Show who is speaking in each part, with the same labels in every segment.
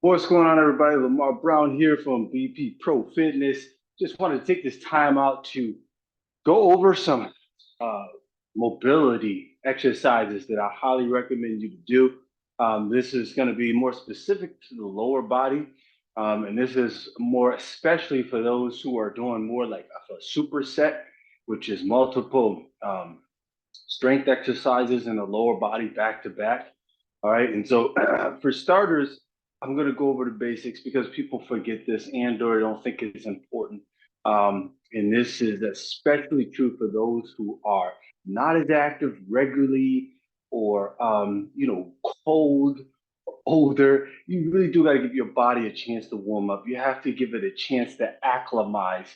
Speaker 1: What's going on, everybody? Lamar Brown here from BP Pro Fitness. Just want to take this time out to go over some uh, mobility exercises that I highly recommend you to do. This is going to be more specific to the lower body, and this is more especially for those who are doing more like a superset, which is multiple strength exercises in the lower body back to back. All right. And so for starters, I'm going to go over the basics because people forget this and or don't think it's important. And this is especially true for those who are not as active regularly or, cold, older. You really do got to give your body a chance to warm up. You have to give it a chance to acclimatize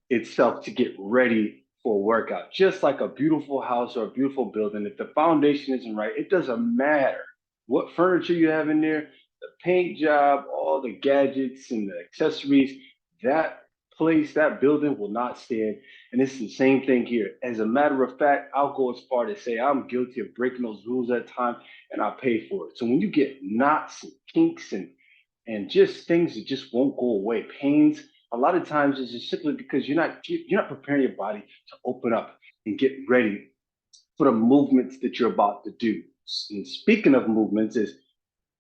Speaker 1: itself to get ready for a workout. Just like a beautiful house or a beautiful building, if the foundation isn't right, it doesn't matter what furniture you have in there, the paint job, all the gadgets and the accessories, that place, that building will not stand. And it's the same thing here. As a matter of fact, I'll go as far to say I'm guilty of breaking those rules at times and I pay for it. So when you get knots and kinks and just things that just won't go away, pains, a lot of times it's just simply because you're not preparing your body to open up and get ready for the movements that you're about to do. And speaking of movements, is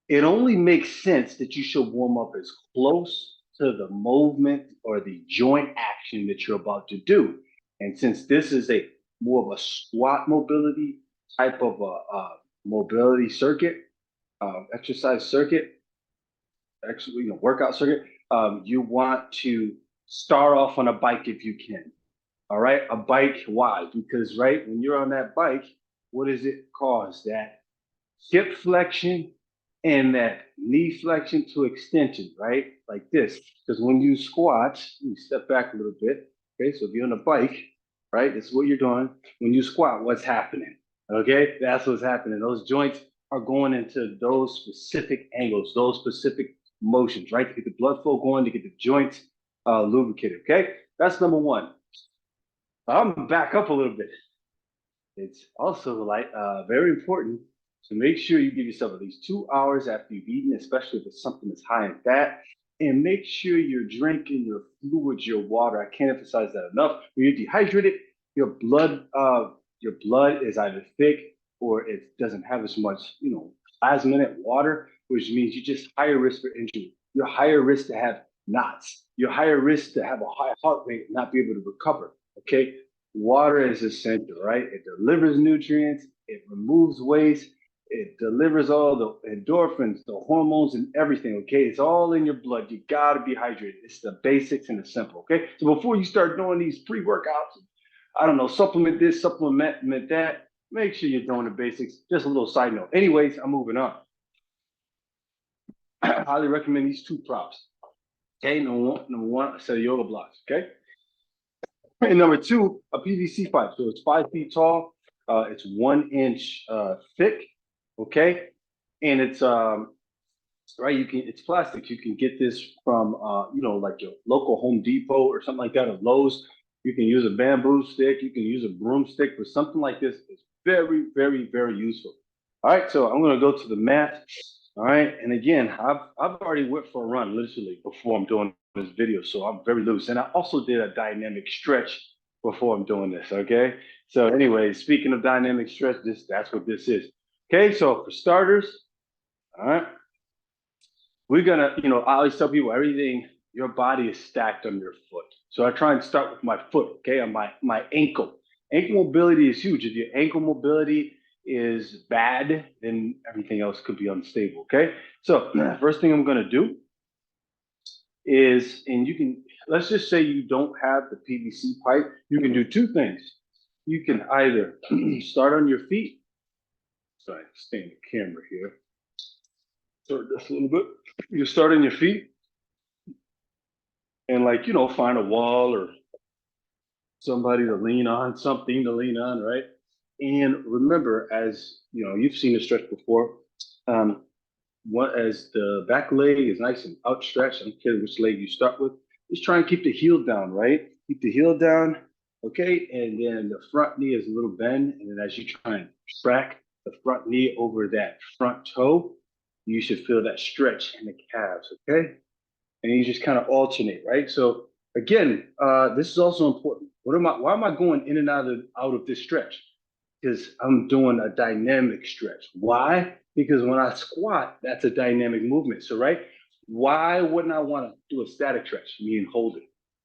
Speaker 1: it only makes sense that you should warm up as close to the movement or the joint action that you're about to do. And since this is a more of a squat mobility type of a mobility circuit, exercise circuit, actually, workout circuit, you want to start off on a bike if you can. All right, a bike. Why? Because right when you're on that bike, what does it cause? That hip flexion and that knee flexion to extension, right? Like this. Because when you squat, you step back a little bit. Okay, so if you're on a bike, right, this is what you're doing. When you squat, what's happening? Okay, that's what's happening. Those joints are going into those specific angles, those specific motions, right? To get the blood flow going, to get the joints lubricated. Okay, that's number one. I'm back up a little bit. It's also like very important to make sure you give yourself at least 2 hours after you've eaten, especially if it's something that's high in fat, and make sure you're drinking your fluids, your water. I can't emphasize that enough. When you're dehydrated, your blood is either thick or it doesn't have as much, plasma in it, water, which means you're just higher risk for injury. You're higher risk to have knots. You're higher risk to have a high heart rate and not be able to recover. Okay, water is essential, right? It delivers nutrients, it removes waste, it delivers all the endorphins, the hormones, and everything. Okay, it's all in your blood. You gotta be hydrated. It's the basics and the simple. Okay, so before you start doing these pre-workouts, I don't know, supplement this, supplement that. Make sure you're doing the basics. Just a little side note. Anyways, I'm moving on. I highly recommend these two props. Okay, number one, a set of yoga blocks. Okay, and number two, a PVC pipe. So it's 5 feet tall. It's 1 inch thick. Okay, and it's right. It's plastic. You can get this from like your local Home Depot or something like that, or Lowe's. You can use a bamboo stick. You can use a broomstick for something like this. It's very, very, very useful. All right, so I'm gonna go to the mat. All right, and again, I've already went for a run literally before I'm doing this video, so I'm very loose. And I also did a dynamic stretch before I'm doing this. Okay, so anyway, speaking of dynamic stretch, that's what this is. Okay, so for starters, all right, we're gonna, I always tell people everything, your body is stacked on your foot. So I try and start with my foot, okay, on my ankle. Ankle mobility is huge. If your ankle mobility is bad, then everything else could be unstable, okay? So first thing I'm gonna do is, and you can, let's just say you don't have the PVC pipe, you can do two things. You can either start on your feet. Sorry, stay in the camera here. Start this a little bit. You start on your feet and find a wall or somebody to lean on, something to lean on, right? And remember, as you've seen the stretch before. Um, what as the back leg is nice and outstretched, I don't care which leg you start with. Just try and keep the heel down, right? Keep the heel down, okay? And then the front knee is a little bend, and then as you try and track the front knee over that front toe, you should feel that stretch in the calves, okay? And you just kind of alternate, right? So again, this is also important. Why am I going in and out of this stretch? Because I'm doing a dynamic stretch. Why? Because when I squat, that's a dynamic movement. So, right? Why wouldn't I want to do a static stretch, meaning hold it?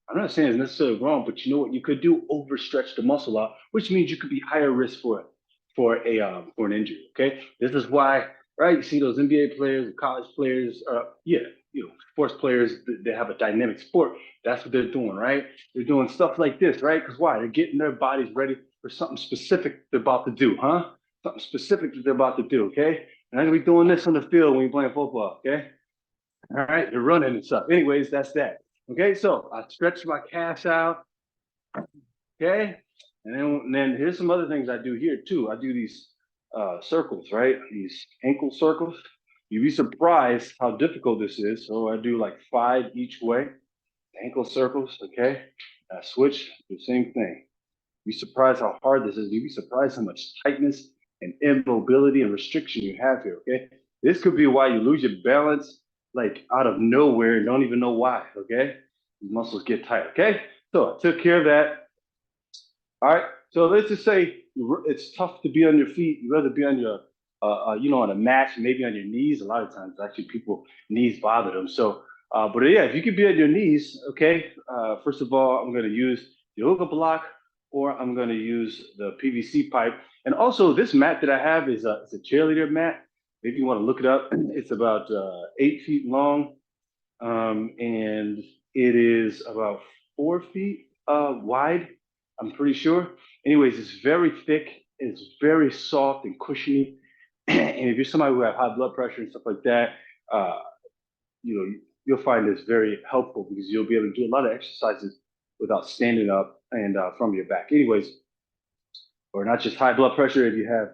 Speaker 1: I'm not saying it's necessarily wrong, but you know what you could do? Overstretch the muscle out, which means you could be higher risk for an injury. Okay, this is why, right? You see those NBA players, college players, yeah, sports players. They have a dynamic sport. That's what they're doing, right? They're doing stuff like this, right? Because why? They're getting their bodies ready for something specific they're about to do, huh? Something specific that they're about to do. Okay, and I'm gonna be doing this on the field when you're playing football. Okay, all right, you're running and stuff. Anyways, that's that. Okay, so I stretch my calves out. Okay, and then here's some other things I do here too. I do these circles, right? These ankle circles. You'd be surprised how difficult this is. So I do like 5 each way, ankle circles. Okay, I switch, the same thing. You'd be surprised how hard this is. You'd be surprised how much tightness and immobility and restriction you have here. Okay, this could be why you lose your balance like out of nowhere and don't even know why. Okay, these muscles get tight. Okay, so I took care of that. All right. So let's just say it's tough to be on your feet. You'd rather be on your, on a mat, maybe on your knees. A lot of times, actually, people knees bother them. So, but yeah, if you could be on your knees, okay. First of all, I'm going to use the yoga block, or I'm going to use the PVC pipe. And also, this mat that I have is it's a cheerleader mat. Maybe you want to look it up. It's about 8 feet long, and it is about 4 feet wide. I'm pretty sure. Anyways, it's very thick. It's very soft and cushiony. And if you're somebody who have high blood pressure and stuff like that, uh, you'll find this very helpful because you'll be able to do a lot of exercises without standing up and from your back. Anyways, or not just high blood pressure if you have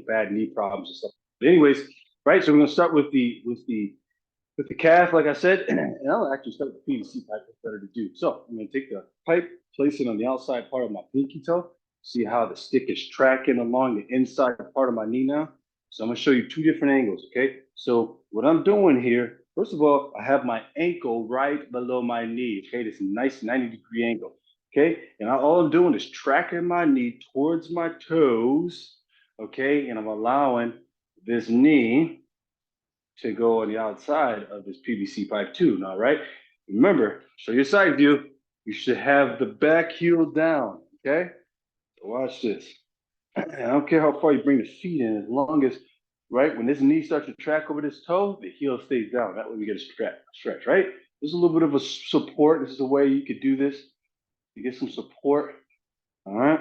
Speaker 1: bad knee problems and stuff. But anyways, right. So we're gonna start with the calf, like I said, and I'll actually start with the PVC pipe. That's better to do. So I'm going to take the pipe, place it on the outside part of my pinky toe. See how the stick is tracking along the inside part of my knee now. So I'm going to show you 2 different angles, okay? So what I'm doing here, first of all, I have my ankle right below my knee, okay? This nice 90-degree angle, okay? And all I'm doing is tracking my knee towards my toes, okay? And I'm allowing this knee to go on the outside of this PVC pipe too. Now, right? Remember, show your side view. You should have the back heel down. Okay. So watch this. I don't care how far you bring the feet in, as long as right when this knee starts to track over this toe, the heel stays down. That way we get a stretch. Right? There's a little bit of a support. This is a way you could do this. You get some support. All right.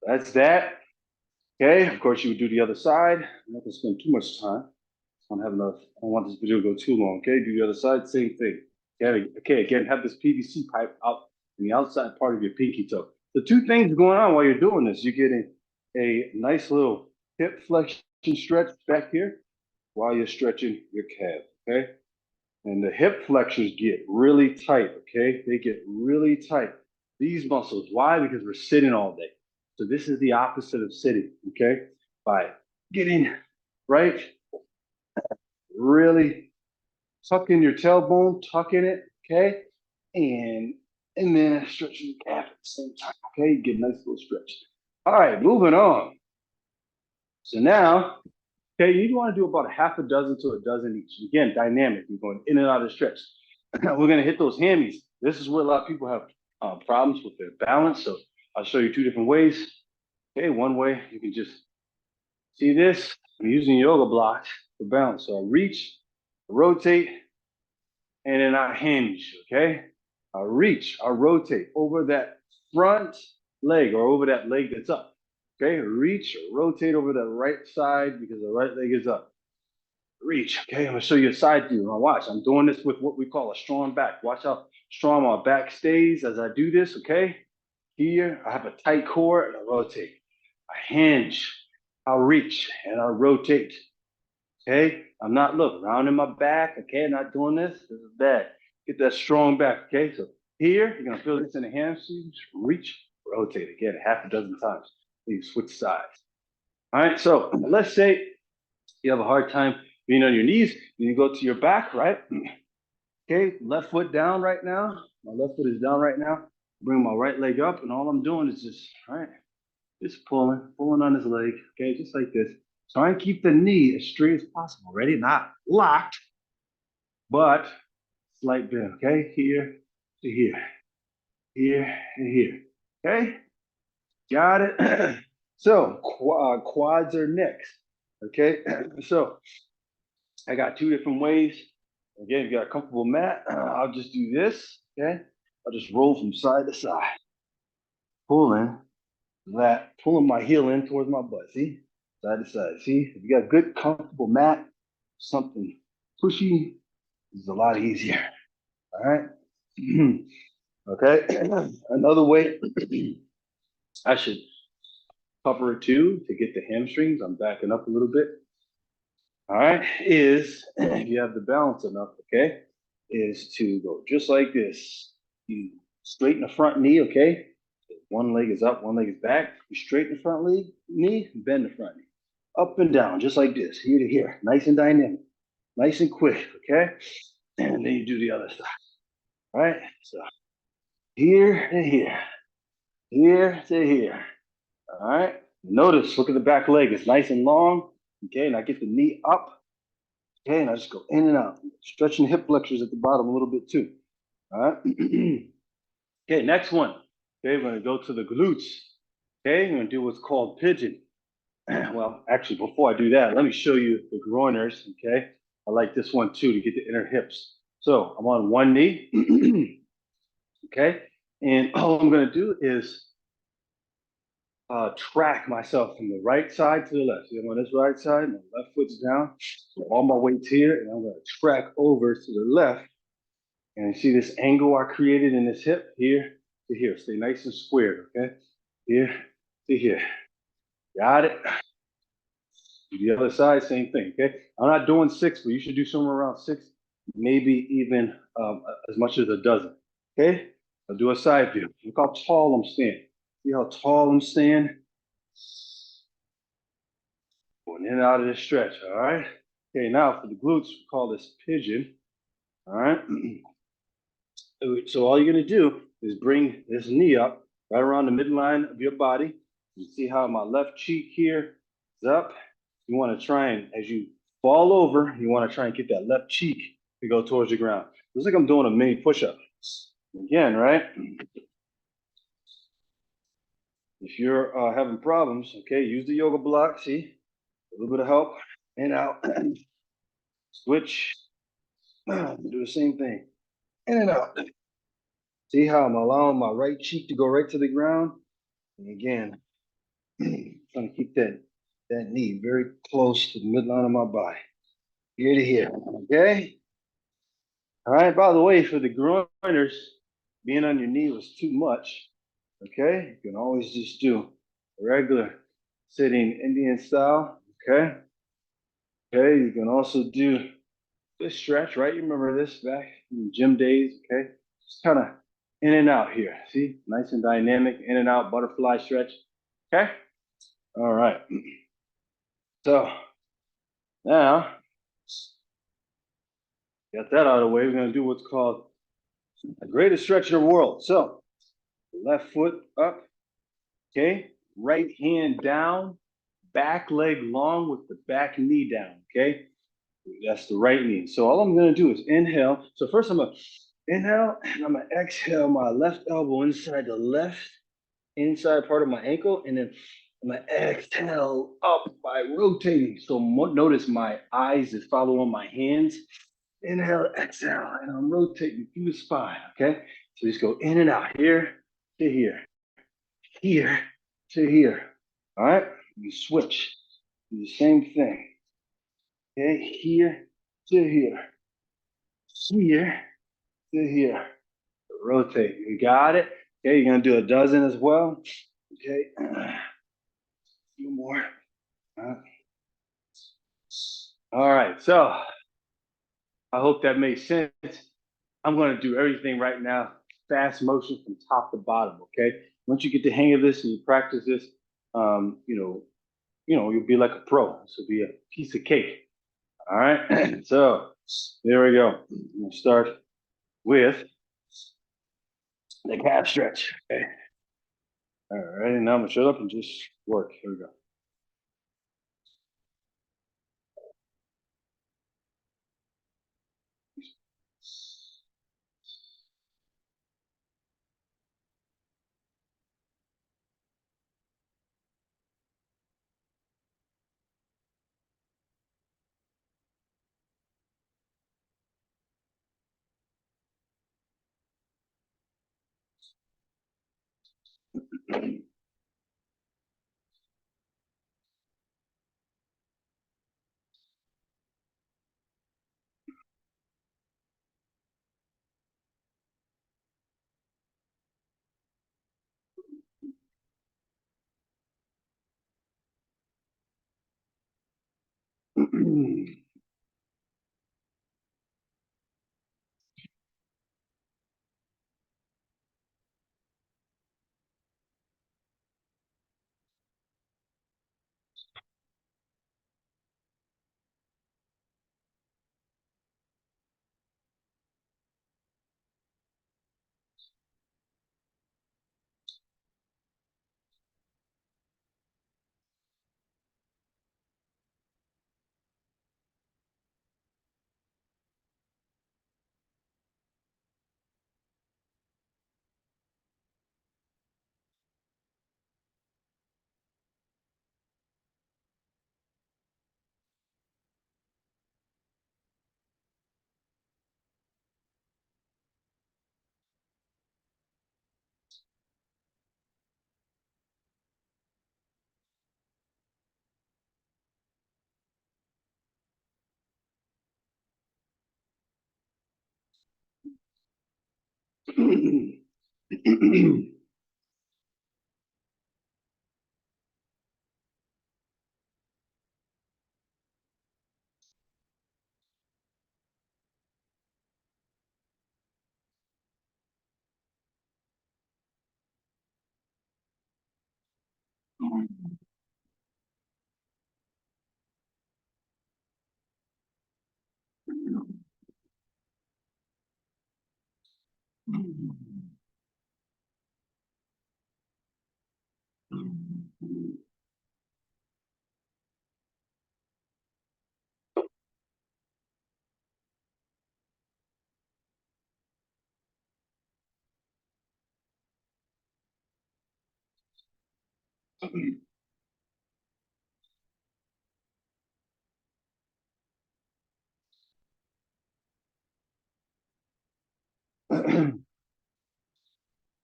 Speaker 1: That's that. Okay. Of course, you would do the other side. I'm not gonna spend too much time. I don't have enough. I don't want this video to go too long. Okay, do the other side, same thing. Okay, again, have this PVC pipe out in the outside part of your pinky toe. The 2 things going on while you're doing this, you're getting a nice little hip flexion stretch back here while you're stretching your calf. Okay, and the hip flexors get really tight. Okay, they get really tight. These muscles. Why? Because we're sitting all day. So this is the opposite of sitting. Okay, by getting right really tuck in your tailbone, tuck in it, okay? And then stretch your calf at the same time, okay? Get a nice little stretch. All right, moving on. So now, okay, you want to do about a half a dozen to a dozen each. Again, dynamic. You're going in and out of the stretch. We're going to hit those hammies. This is where a lot of people have problems with their balance. So I'll show you 2 different ways. Okay, one way, you can just see this. I'm using yoga blocks for balance. So I reach, rotate, and then I hinge, okay? I reach, I rotate over that front leg or over that leg that's up, okay? Reach, rotate over the right side because the right leg is up. Reach, okay? I'm gonna show you a side view. Now watch, I'm doing this with what we call a strong back. Watch how strong my back stays as I do this, okay? Here, I have a tight core and I rotate. I hinge, I reach, and I rotate. Okay, I'm not rounding my back. Okay, not doing this. This is bad. Get that strong back. Okay, so here you're gonna feel this in the hamstrings. Reach, rotate again, half a dozen times. Then you switch sides. All right, so let's say You have a hard time being on your knees, then you go to your back, right? Okay, left foot down right now. My left foot is down right now. Bring my right leg up, and all I'm doing is just, all right, just pulling on his leg, okay, just like this. Try and keep the knee as straight as possible. Ready? Not locked, but slight bend, okay? Here to here, here and here, okay? Got it? So quads are next, okay? So I got two different ways. Again, if you got a comfortable mat, I'll just do this, okay? I'll just roll from side to side, pulling pulling my heel in towards my butt, see? Side to side, see? If you got a good, comfortable mat, something pushy, is a lot easier, all right? Okay, another way, I should cover it too to get the hamstrings. I'm backing up a little bit. All right, is if you have the balance enough, okay, is to go just like this. You straighten the front knee, okay? One leg is up, one leg is back. You straighten the front leg, knee, bend the front knee. Up and down, just like this, here to here. Nice and dynamic, nice and quick, okay? And then you do the other side. All right, so here to here, here to here. All right, notice, look at the back leg, it's nice and long, okay? And I get the knee up. Okay, and I just go in and out, stretching the hip flexors at the bottom a little bit too. All right. Okay, next one. Okay, we're gonna go to the glutes. Okay, we're gonna do what's called pigeon. Well, actually, before I do that, let me show you the groiners. Okay, I like this one too to get the inner hips. So I'm on one knee. Okay, and all I'm gonna do is track myself from the right side to the left. So I'm on this right side, my left foot's down. So all my weight's here, and I'm gonna track over to the left. And you see this angle I created in this hip, here to here. Stay nice and square, okay? Here to here. Got it? Do the other side, same thing, okay? I'm not doing 6, but you should do somewhere around 6, maybe even as much as a dozen, okay? I'll do a side view. Look how tall I'm standing. See how tall I'm standing? Going in and out of this stretch, all right? Okay, now for the glutes, we call this pigeon, all right? So all you're gonna do is bring this knee up right around the midline of your body. You see how my left cheek here is up. You want to try and, as you fall over, you want to try and get that left cheek to go towards the ground. Looks like I'm doing a mini push-up. Again, right? If you're having problems, okay, use the yoga block. See, a little bit of help, in, out, switch. Do the same thing, in and out. See how I'm allowing my right cheek to go right to the ground? And again, trying to keep that knee very close to the midline of my body. Here to here, okay? All right, by the way, for the groiners, being on your knee was too much, okay? You can always just do a regular sitting Indian style, okay? Okay, you can also do this stretch, right? You remember this back in the gym days, okay? Just kind of in and out here. See, nice and dynamic, in and out, butterfly stretch, okay? All right. So now, got that out of the way, we're gonna do what's called the greatest stretch in the world. So, left foot up, okay? Right hand down, back leg long with the back knee down, okay? That's the right knee. So all I'm gonna do is inhale. So first I'm gonna inhale, and I'm gonna exhale my left elbow inside the left inside part of my ankle, and then I'm gonna exhale up by rotating. So notice my eyes is following my hands. Inhale, exhale, and I'm rotating through the spine, okay? So just go in and out, here to here, here to here, all right? You switch, do the same thing, okay? Here to here, here to here, rotate, you got it? Okay, you're gonna do a dozen as well, okay? A few more, all right, so I hope that makes sense. I'm going to do everything right now, fast motion from top to bottom. Okay. Once you get the hang of this and you practice this, you'll be like a pro. This will be a piece of cake. All right. So there we go. We'll start with the calf stretch. Okay. All right. And now I'm gonna shut up and just work. Here we go.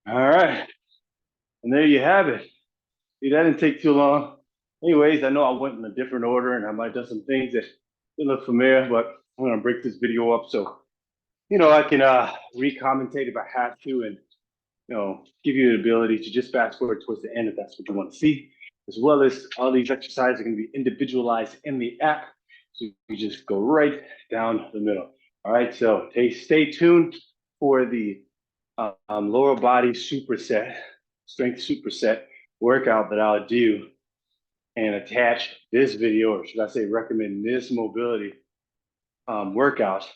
Speaker 1: All right. And there you have it. See, that didn't take too long. Anyways, I know I went in a different order and I might have done some things that didn't look familiar, but I'm gonna break this video up so I can re-commentate if I have to and give you the ability to just fast forward towards the end if that's what you want to see. As well as all these exercises are going to be individualized in the app. So you just go right down the middle. All right, so stay tuned for the lower body superset, strength superset workout that I'll do and attach this video, or should I say recommend this mobility workout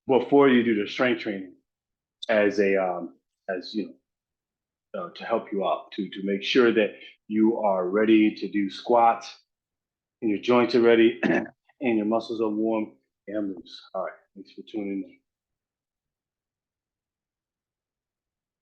Speaker 1: before you do the strength training as a to help you out to make sure that you are ready to do squats and your joints are ready and your muscles are warm and loose. All right, thanks for tuning in.